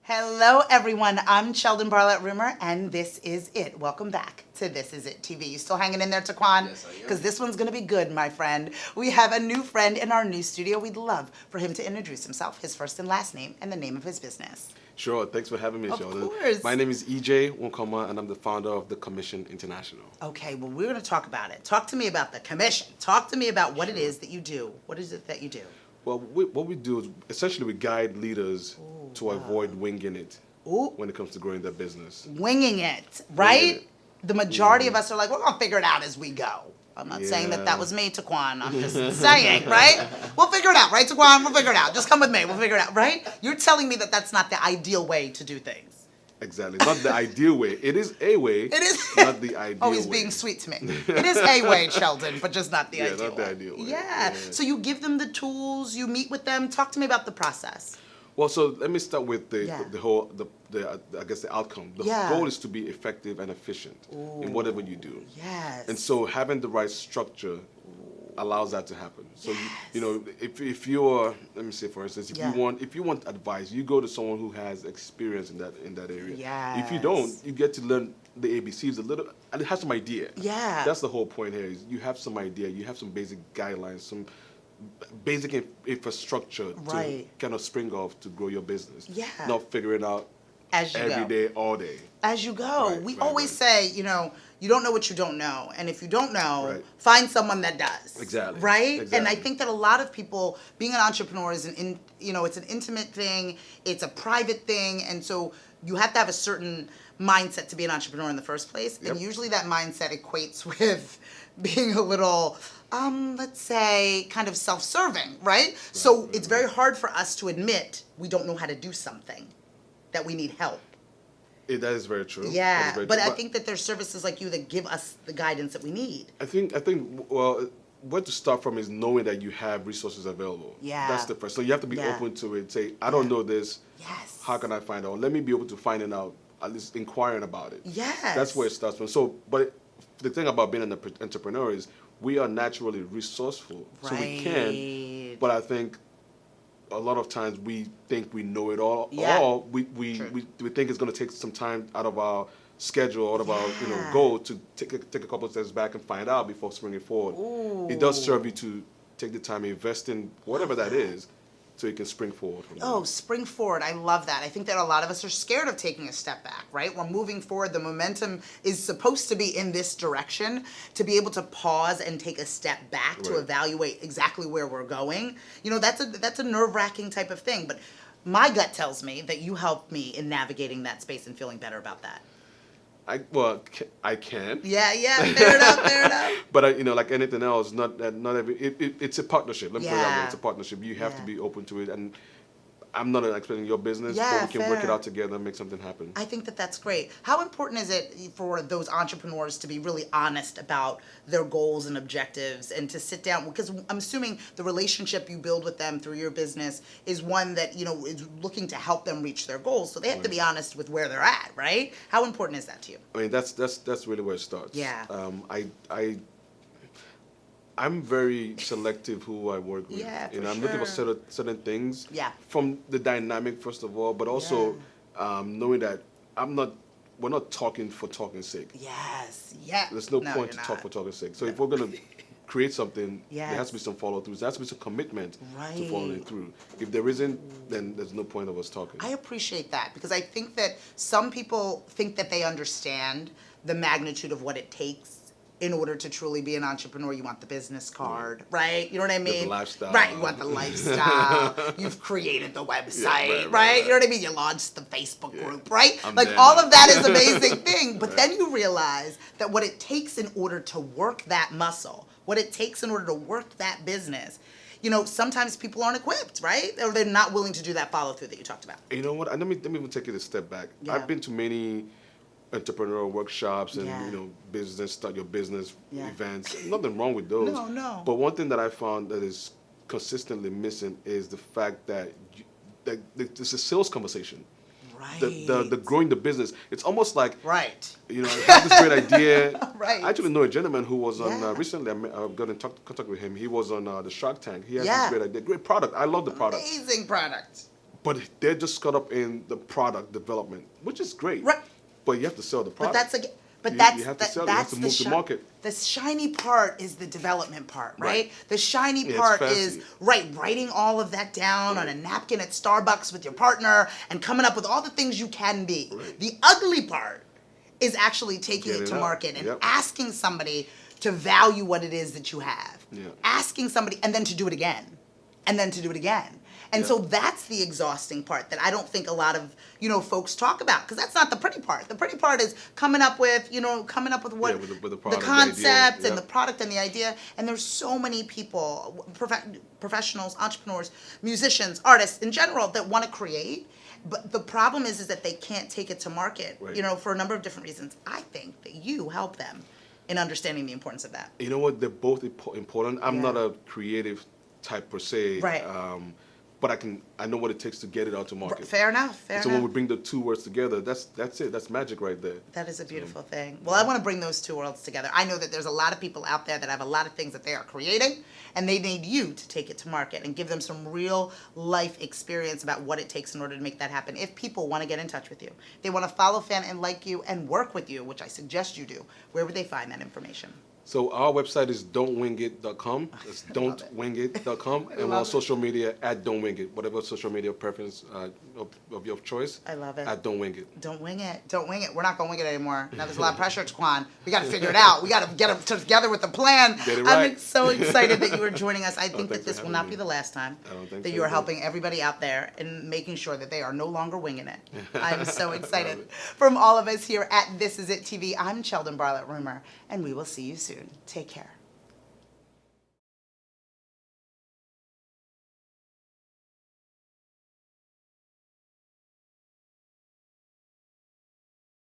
Hello, everyone. I'm Sheldon Barlett Rumor, and this is it. Welcome back to This Is It TV. You still hanging in there, Taquan? Yes, I am. Because this one's going to be good, my friend. We have a new friend in our new studio. We'd love for him to introduce himself, his first and last name, and the name of his business. Sure. Thanks for having me, Of Sheldon. course. My name is Ije Nwokomah, and I'm the founder of the Commission International. Okay, well, we're going to talk about it. Talk to me about the commission. Talk to me about what it is that you do. What is it that you do? Well, what we do is essentially we guide leaders to avoid winging it Ooh. when it comes to growing their business. Winging it, right? Winging it. The majority of us are like, we're going to figure it out as we go. I'm not saying that was me, Taquan. I'm just saying, right? We'll figure it out, right, Taquan? We'll figure it out. Just come with me. We'll figure it out, right? You're telling me that that's not the ideal way to do things. Exactly. Not the ideal way. It is a way. It is. Not the ideal way. Oh, he's being sweet to me. It is a way, Sheldon, but just not the Yeah, ideal not the way. ideal way. Yeah. Yeah. So you give them the tools, you meet with them. Talk to me about the process. Well, so let me start with the I guess the outcome. The Yeah. goal is to be effective and efficient in whatever you do. Yes. And so having the right structure allows that to happen. So you know, if you're, let me say for instance, if you want advice, you go to someone who has experience in that area. If you don't, you get to learn the ABCs a little and have some idea. Yeah. That's the whole point here is you have some idea, you have some basic guidelines, some basic infrastructure Right. to kind of spring off to grow your business. Yeah. Not figuring out As you every go. day, all day. As you go. Right, We right, always say, you don't know what you don't know. And if you don't know, Right. find someone that does. Exactly. Right? And I Exactly. think that a lot of people, being an entrepreneur is it's an intimate thing, it's a private thing, and so you have to have a certain mindset to be an entrepreneur in the first place. Yep. And usually that mindset equates with being a little let's say, kind of self-serving, right? So it's very hard for us to admit we don't know how to do something, that we need help. That is very true. That Yeah, is very but true. I think that there's services like you that give us the guidance that we need. I think well, where to start from is knowing that you have resources available. Yeah. That's the first. So you have to be Yeah. open to it. Say, I don't know this. Yes. How can I find out? Let me be able to find it out. At least inquiring about it. Yes. That's where it starts from. So, but the thing about being an entrepreneur is we are naturally resourceful, so we can. Right. But I think a lot of times we think we know it all. Yeah. Or we think it's going to take some time out of our schedule, out of our goal to take a couple of steps back and find out before springing forward. Ooh. It does serve you to take the time, invest in whatever that is, so you can spring forward from there. Oh, spring forward. I love that. I think that a lot of us are scared of taking a step back, right? We're moving forward. The momentum is supposed to be in this direction. To be able to pause and take a step back to Right. evaluate exactly where we're going, that's a nerve-wracking type of thing. But my gut tells me that you helped me in navigating that space and feeling better about that. I can. Yeah, fair enough. But like anything else, not every. It's a partnership. Let me put it that way. Yeah. It's a partnership. You have to Yeah. be open to it, and I'm not explaining your business, Yeah, but we can work fair. it out together and make something happen. I think that that's great. How important is it for those entrepreneurs to be really honest about their goals and objectives and to sit down? Because I'm assuming the relationship you build with them through your business is one that, is looking to help them reach their goals. So they have to be honest with where they're at, right? How important is that to you? I mean, that's really where it starts. Yeah. I'm very selective who I work with. Yeah, for I'm looking for sure. certain things. Yeah. From the dynamic, first of all, but also knowing that we're not talking for talking's sake. Yes. Yeah. There's no point to you're talk not. for talking's sake. So if we're gonna create something, there Yes. has to be some follow through. There has to be some commitment to Right. following it through. If there isn't, then there's no point of us talking. I appreciate that because I think that some people think that they understand the magnitude of what it takes in order to truly be an entrepreneur. You want the business card, right? You know what I mean? The lifestyle. Right, you want the lifestyle. You've created the website, right. right? You know what I mean? You launched the Facebook group, right? I'm Like there all now. of that is amazing thing. But then you realize that what it takes in order to work that muscle, what it takes in order to work that business, sometimes people aren't equipped, right? Or they're not willing to do that follow through that you talked about. You know what? And let me even take it a step back. Yeah. I've been to many entrepreneurial workshops and Yeah. start your business Yeah. events. Nothing wrong with those. No. But one thing that I found that is consistently missing is the fact that it's a sales conversation. Right. The growing the business. It's almost like Right. I have this great idea. Right. I actually know a gentleman who was on Yeah. recently. I got in contact with him. He was on the Shark Tank. He has Yeah. this great idea, great product. I love the product. Amazing product. but they're just caught up in the product development, which is great. Right. But you have to sell the product. But that's you have to that, sell it. that's You have to move to market. The shiny part is the development part, right? Right. The shiny Yeah, part it's is fancy. writing all of that down on a napkin at Starbucks with your partner and coming up with all the things you can be. Right. The ugly part is actually taking Get it it to out. market and Yep. asking somebody to value what it is that you have. Yeah. Asking somebody and then to do it again. And then to do it again. And Yeah. so that's the exhausting part that I don't think a lot of, folks talk about, because that's not the pretty part. The pretty part is coming up with what Yeah, with the the product, the concept idea. and Yeah. the product and the idea. And there's so many people, professionals, entrepreneurs, musicians, artists in general that want to create. But the problem is that they can't take it to market, Right. for a number of different reasons. I think that you help them in understanding the importance of that. You know what? They're both important. I'm Yeah. not a creative type per se. Right. But I know what it takes to get it out to market. Fair enough. Fair So enough. when we bring the two words together, that's it. That's magic right there. That is a beautiful thing. Well, I want to bring those two worlds together. I know that there's a lot of people out there that have a lot of things that they are creating, and they need you to take it to market and give them some real life experience about what it takes in order to make that happen. If people want to get in touch with you, they want to follow, fan, and like you and work with you, which I suggest you do, where would they find that information? So our website is don'twingit.com. It's don'twingit.com. And we're on social media at don'twingit. Whatever social media preference of your choice. I love it. At don'twingit. Don't wing it. Don't wing it. We're not going to wing it anymore. Now there's a lot of pressure, Taquan. We got to figure it out. We got to get it together with a plan. Get it right. I'm so excited that you are joining us. I think that thanks this for will having not me. be the last time I don't think that so you are either. helping everybody out there and making sure that they are no longer winging it. I'm so excited. it. From all of us here at This Is It TV, I'm Sheldon Bartlett Rumor, and we will see you soon. Take care.